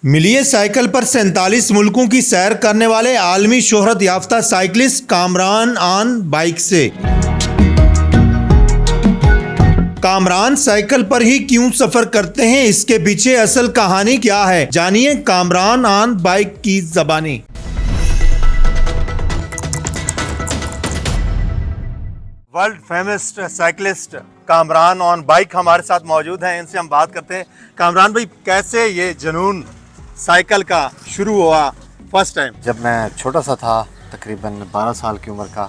मिली है साइकिल पर 47 मुल्कों की सैर करने वाले आलमी शोहरत याफ्ता साइकिलिस्ट कामरान ऑन बाइक से। कामरान साइकिल पर ही क्यों सफर करते हैं, इसके पीछे असल कहानी क्या है, जानिए कामरान ऑन बाइक की ज़बानी। World famous cyclist Kamran on bike हमारे साथ मौजूद हैं, इनसे हम बात करते हैं। कामरान भाई, कैसे ये जुनून साइकिल का शुरू हुआ फर्स्ट टाइम? जब मैं छोटा सा था, तकरीबन 12 साल की उम्र का,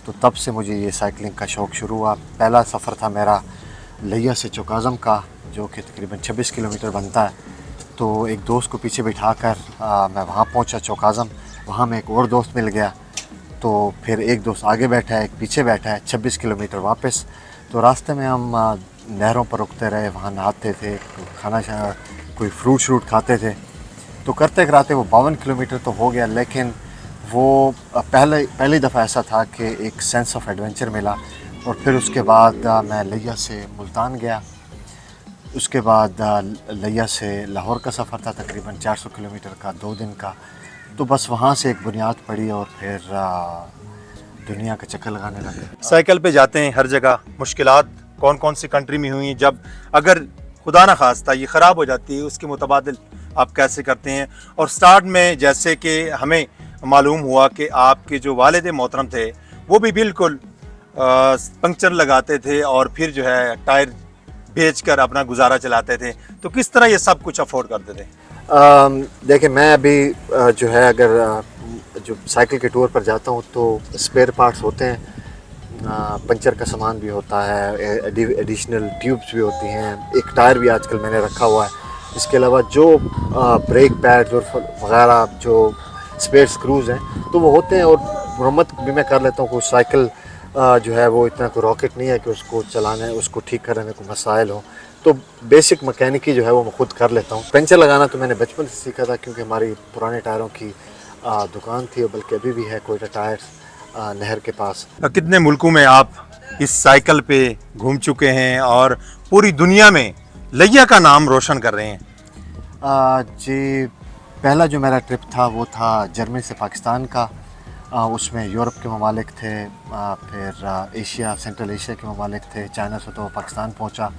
तो तब से मुझे ये साइकिलिंग का शौक़ शुरू हुआ। पहला सफ़र था मेरा लिया से चौकाज़म का, जो कि तकरीबन 26 किलोमीटर बनता है। तो एक दोस्त को पीछे बिठाकर मैं वहाँ पहुँचा चौकाज़म। वहाँ में एक और दोस्त मिल गया, तो फिर एक दोस्त आगे बैठा है, एक पीछे बैठा है, 26 किलोमीटर वापस। तो रास्ते में हम नहरों पर रुकते रहे, वहाँ नहाते थे, खाना कोई फ्रूट श्रूट खाते थे। तो करते कराते वो 52 किलोमीटर तो हो गया, लेकिन वो पहली दफ़ा ऐसा था कि एक सेंस ऑफ एडवेंचर मिला। और फिर उसके बाद मैं लिया से मुल्तान गया। उसके बाद लिया से लाहौर का सफ़र था, तकरीबन 400 किलोमीटर का, 2 दिन का। तो बस वहाँ से एक बुनियाद पड़ी और फिर दुनिया का चक्कर लगाने लगे। साइकिल पे जाते हैं हर जगह, मुश्किलात कौन कौन सी कंट्री में हुई, जब अगर खुदा न खास्ता ये ख़राब हो जाती है, उसके मुतबादिल आप कैसे करते हैं? और स्टार्ट में जैसे कि हमें मालूम हुआ कि आपके जो वालिद मोहतरम थे वो भी बिल्कुल पंक्चर लगाते थे और फिर जो है टायर बेचकर अपना गुजारा चलाते थे, तो किस तरह ये सब कुछ अफोर्ड करते थे? देखिए, मैं अभी जो है अगर जो साइकिल के टूर पर जाता हूँ तो स्पेयर पार्ट्स होते हैं, पंचर का सामान भी होता है, एडिशनल ट्यूब्स भी होती हैं, एक टायर भी आजकल मैंने रखा हुआ है। इसके अलावा जो ब्रेक पैड्स और वगैरह जो स्पेयर स्क्रूज हैं तो वो होते हैं। और मरम्मत भी मैं कर लेता हूँ। कोई साइकिल जो है वो इतना कोई रॉकेट नहीं है कि उसको चलाने, उसको ठीक करने में कोई मसाइल हो। तो बेसिक मैकेनिकी जो है वो मैं खुद कर लेता हूँ। पंचर लगाना तो मैंने बचपन से सीखा था, क्योंकि हमारी पुराने टायरों की दुकान थी, बल्कि अभी भी है कोयटा टायर्स नहर के पास। कितने मुल्कों में आप इस साइकिल पे घूम चुके हैं और पूरी दुनिया में लिया का नाम रोशन कर रहे हैं? जी, पहला जो मेरा ट्रिप था वो था जर्मनी से पाकिस्तान का। उसमें यूरोप के ममालिक थे, फिर एशिया, सेंट्रल एशिया के ममालिक थे। चाइना से तो पाकिस्तान पहुंचा।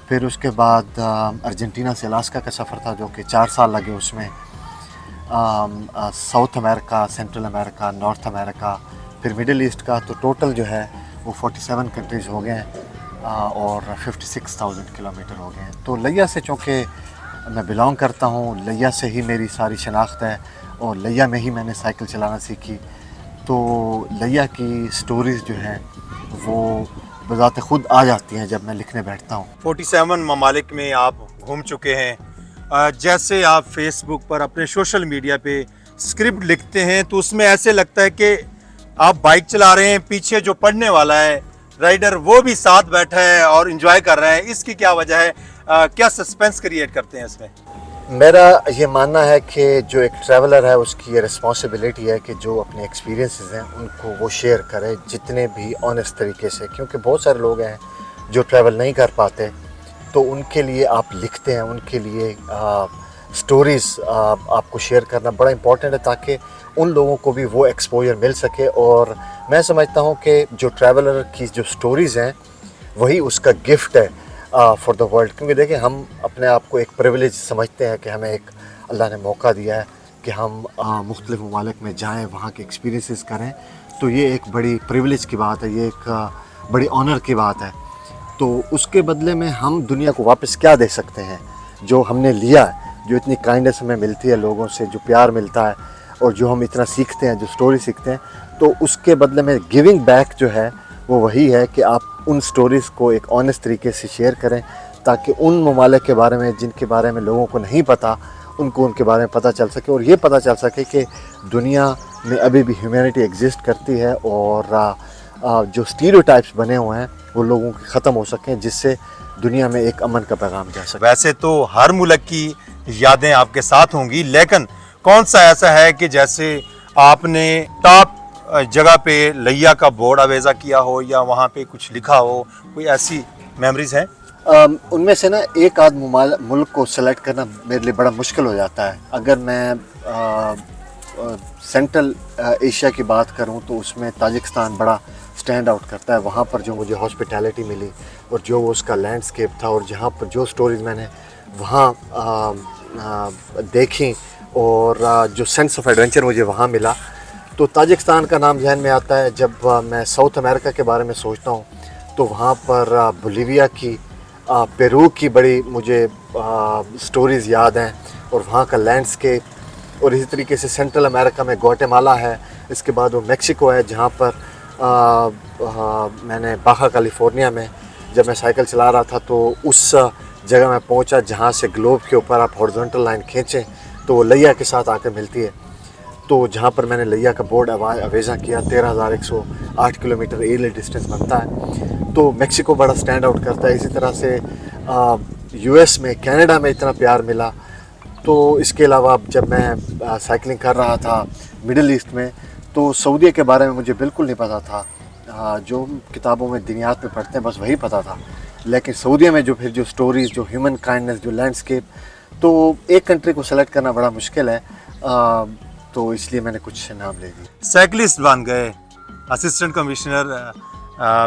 फिर उसके बाद अर्जेंटीना से अलास्का का सफ़र था, जो कि 4 साल लगे उसमें। South America, central America, north America, फिर मिडिल ईस्ट का। तो टोटल जो है वो 47 कंट्रीज़ हो गए हैं और 56,000 किलोमीटर हो गए हैं। तो लिया से, चूँकि मैं बिलोंग करता हूँ, लिया से ही मेरी सारी शनाख्त है और लिया में ही मैंने साइकिल चलाना सीखी। तो लिया की स्टोरीज़ जो हैं वो बज़ात ख़ुद आ जाती हैं जब मैं लिखने बैठता हूँ। 47 ममालिक में आप घूम चुके हैं। जैसे आप फेसबुक पर, अपने सोशल मीडिया पे स्क्रिप्ट लिखते हैं तो उसमें ऐसे लगता है कि आप बाइक चला रहे हैं, पीछे जो पढ़ने वाला है राइडर वो भी साथ बैठा है और एंजॉय कर रहा है। इसकी क्या वजह है? क्या सस्पेंस क्रिएट करते हैं इसमें? मेरा ये मानना है कि जो एक ट्रैवलर है उसकी ये रिस्पॉन्सिबिलिटी है कि जो अपने एक्सपीरियंसेस हैं उनको वो शेयर करे, जितने भी ऑनेस्ट तरीके से। क्योंकि बहुत सारे लोग हैं जो ट्रैवल नहीं कर पाते, तो उनके लिए आप लिखते हैं, उनके लिए स्टोरीज़ आपको शेयर करना बड़ा इम्पॉर्टेंट है, ताकि उन लोगों को भी वो एक्सपोजर मिल सके। और मैं समझता हूँ कि जो ट्रैवलर की जो स्टोरीज़ हैं वही उसका गिफ्ट है फॉर द वर्ल्ड। क्योंकि देखिए, हम अपने आप को एक प्रिविलेज समझते हैं कि हमें एक अल्लाह ने मौका दिया है कि हम मुख्तलिफ ममालिक में जाएं, वहाँ के एक्सपीरियंसेस करें। तो ये एक बड़ी प्रिविलेज की बात है, ये एक बड़ी ऑनर की बात है। तो उसके बदले में हम दुनिया को वापस क्या दे सकते हैं? जो हमने लिया है, जो इतनी काइंडनेस हमें मिलती है लोगों से, जो प्यार मिलता है और जो हम इतना सीखते हैं, जो स्टोरी सीखते हैं, तो उसके बदले में गिविंग बैक जो है वो वही है कि आप उन स्टोरीज़ को एक ऑनेस्ट तरीके से शेयर करें, ताकि उन ममालिक के बारे में जिनके बारे में लोगों को नहीं पता, उनको उनके बारे में पता चल सके। और ये पता चल सके कि दुनिया में अभी भी ह्यूमैनिटी एग्जिस्ट करती है और जो स्टीरियोटाइप्स बने हुए हैं वो लोगों के ख़त्म हो सकें, जिससे दुनिया में एक अमन का पैगाम जा सके। वैसे तो हर मुल्क की यादें आपके साथ होंगी, लेकिन कौन सा ऐसा है कि जैसे आपने टॉप जगह पे लिया का बोर्ड आवेज़ा किया हो या वहाँ पे कुछ लिखा हो, कोई ऐसी मेमोरीज हैं? उनमें से ना एक आध मुल्क को सेलेक्ट करना मेरे लिए बड़ा मुश्किल हो जाता है। अगर मैं सेंट्रल एशिया की बात करूं तो उसमें ताजिकिस्तान बड़ा स्टैंड आउट करता है। वहाँ पर जो मुझे हॉस्पिटैलिटी मिली और जो उसका लैंडस्केप था और जहाँ पर जो स्टोरीज़ मैंने वहाँ देखी और जो सेंस ऑफ एडवेंचर मुझे वहाँ मिला, तो ताजिकिस्तान का नाम जहन में आता है। जब मैं साउथ अमेरिका के बारे में सोचता हूँ तो वहाँ पर बोलिविया की, पेरू की बड़ी मुझे स्टोरीज़ याद हैं और वहाँ का लैंडस्केप। और इसी तरीके से सेंट्रल अमेरिका में ग्वाटेमाला है, इसके बाद वो मेक्सिको है जहाँ पर मैंने बाहा कैलिफोर्निया में जब मैं साइकिल चला रहा था तो उस जगह मैं पहुँचा जहाँ से ग्लोब के ऊपर आप हॉरिजॉन्टल लाइन खींचें तो वो लैया के साथ आकर मिलती है। तो जहाँ पर मैंने लैया का बोर्ड अवेजा किया, 13,108 किलोमीटर एयरली डिस्टेंस बनता है। तो मेक्सिको बड़ा स्टैंड आउट करता है। इसी तरह से यूएस में, कनाडा में इतना प्यार मिला। तो इसके अलावा जब मैं साइकिलिंग कर रहा था मिडिल ईस्ट में तो सऊदी के बारे में मुझे बिल्कुल नहीं पता था। जो किताबों में दुनियात में पढ़ते हैं बस वही पता था, लेकिन सऊदी में जो फिर जो स्टोरीज़, जो ह्यूमन काइंडनेस, जो लैंडस्केप, तो एक कंट्री को सेलेक्ट करना बड़ा मुश्किल है। तो इसलिए मैंने कुछ नाम ले दिए। साइकिलिस्ट बन गए, असिस्टेंट कमिश्नर,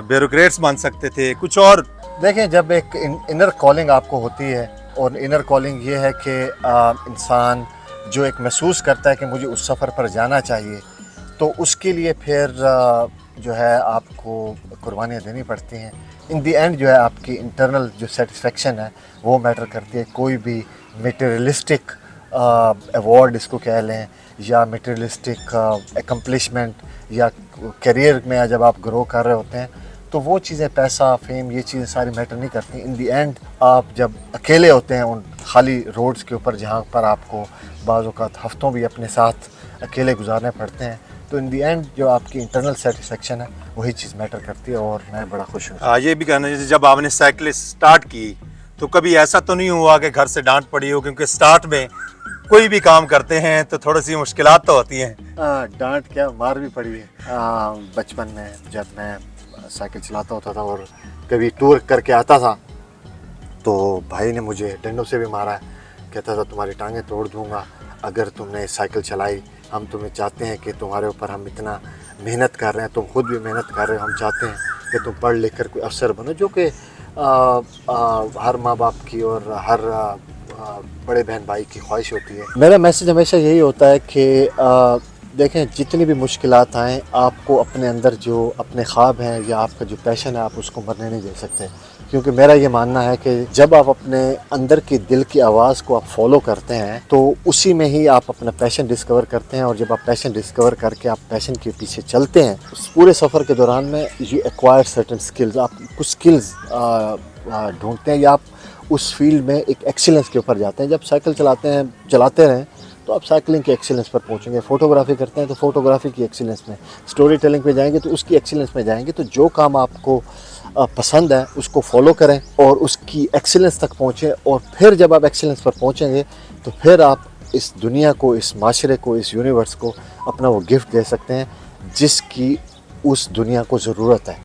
ब्यूरोक्रेट्स बन सकते थे, कुछ और। देखें, जब एक इनर कॉलिंग आपको होती है और इनर कॉलिंग ये है कि इंसान जो एक महसूस करता है कि मुझे उस सफ़र पर जाना चाहिए, तो उसके लिए फिर जो है आपको कुर्बानियाँ देनी पड़ती हैं। इन दी एंड जो है आपकी इंटरनल जो सेटिस्फेक्शन है वो मैटर करती है। कोई भी मटेरियलिस्टिक अवार्ड इसको कह लें या मटेरियलिस्टिक एकम्प्लिशमेंट या करियर में जब आप ग्रो कर रहे होते हैं तो वो चीज़ें, पैसा, फेम, ये चीज़ें सारी मैटर नहीं करती। इन दी एंड आप जब अकेले होते हैं उन खाली रोड्स के ऊपर जहाँ पर आपको बाज़ औक़ात हफ्तों भी अपने साथ अकेले गुजारने पड़ते हैं, तो इन दी एंड जो आपकी इंटरनल सेटिस्फेक्शन है वही चीज़ मैटर करती है और मैं बड़ा खुश हूँ। ये भी कहना, जैसे जब आपने साइकिल स्टार्ट की तो कभी ऐसा तो नहीं हुआ कि घर से डांट पड़ी हो? क्योंकि स्टार्ट में कोई भी काम करते हैं तो थोड़ी सी मुश्किलात तो होती हैं। डांट क्या, मार भी पड़ी है। बचपन में जब मैं साइकिल चलाता होता था और कभी टूर करके आता था तो भाई ने मुझे डंडों से भी मारा है। कहता था तुम्हारी टांगें तोड़ दूंगा अगर तुमने साइकिल चलाई। हम तुम्हें चाहते हैं कि तुम्हारे ऊपर हम इतना मेहनत कर रहे हैं, तुम खुद भी मेहनत कर रहे हो, हम चाहते हैं कि तुम पढ़ लिख कर कोई अफसर बनो, जो कि हर माँ बाप की और हर बड़े बहन भाई की ख्वाहिश होती है। मेरा मैसेज हमेशा यही होता है कि देखें, जितनी भी मुश्किलात आएँ, आपको अपने अंदर जो अपने ख्वाब हैं या आपका जो पैशन है आप उसको मरने नहीं दे सकते। क्योंकि मेरा ये मानना है कि जब आप अपने अंदर की दिल की आवाज़ को आप फॉलो करते हैं तो उसी में ही आप अपना पैशन डिस्कवर करते हैं। और जब आप पैशन डिस्कवर करके आप पैशन के पीछे चलते हैं, उस पूरे सफ़र के दौरान में यू एक्वायर सर्टेन स्किल्स, आप कुछ स्किल्स ढूंढते हैं या आप उस फील्ड में एक एक्सीलेंस के ऊपर जाते हैं। जब साइकिल चलाते रहें तो आप साइकिलिंग के एक्सीलेंस पर पहुंचेंगे। फ़ोटोग्राफी करते हैं तो फ़ोटोग्राफी की एक्सीलेंस में, स्टोरी टेलिंग पे जाएंगे तो उसकी एक्सीलेंस में जाएंगे। तो जो काम आपको पसंद है उसको फॉलो करें और उसकी एक्सीलेंस तक पहुँचें। और फिर जब आप एक्सीलेंस पर पहुँचेंगे तो फिर आप इस दुनिया को, इस माशरे को, इस यूनिवर्स को अपना वो गिफ्ट दे सकते हैं जिसकी उस दुनिया को ज़रूरत है।